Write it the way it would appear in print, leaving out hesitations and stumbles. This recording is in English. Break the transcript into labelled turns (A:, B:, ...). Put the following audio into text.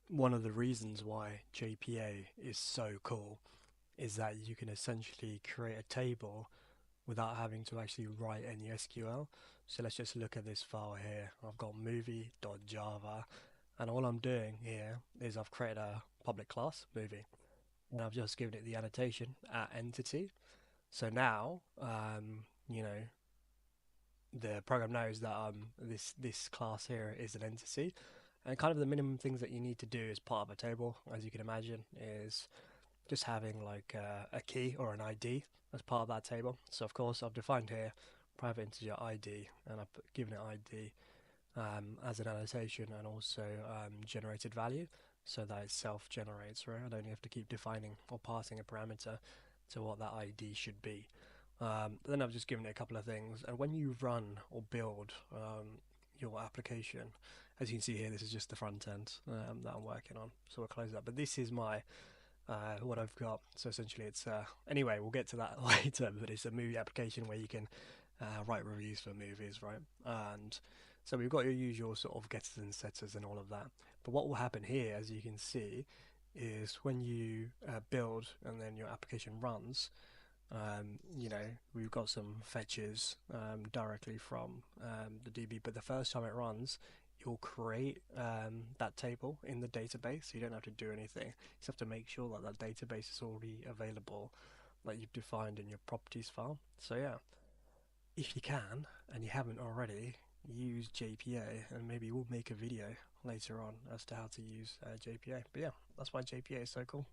A: one of the reasons why JPA is so cool is that you can essentially create a table without having to actually write any SQL. So let's just look at this file here. I've got movie.java, and all I'm doing here is I've created a public class movie, and I've just given it the annotation at entity. So now, the program knows that this class here is an entity, and kind of the minimum things that you need to do as part of a table, as you can imagine, is just having like a key or an ID as part of that table. So of course I've defined here private integer ID, and I've given it ID as an annotation, and also generated value so that it self-generates, right? I don't have to keep defining or passing a parameter to what that ID should be. Then I've just given it a couple of things, and when you run or build your application, as you can see here, this is just the front end that I'm working on. So we'll close that. But this is my what I've got. So essentially, it's anyway, we'll get to that later. But it's a movie application where you can write reviews for movies, right? And so we've got your usual sort of getters and setters and all of that. But what will happen here, as you can see, is when you build and then your application runs, we've got some fetches directly from the DB, but the first time it runs, you'll create that table in the database, so you don't have to do anything. You just have to make sure that that database is already available, like you've defined in your properties file. So yeah, if you can, and you haven't already, use JPA, and maybe we'll make a video later on as to how to use JPA. But yeah, that's why JPA is so cool.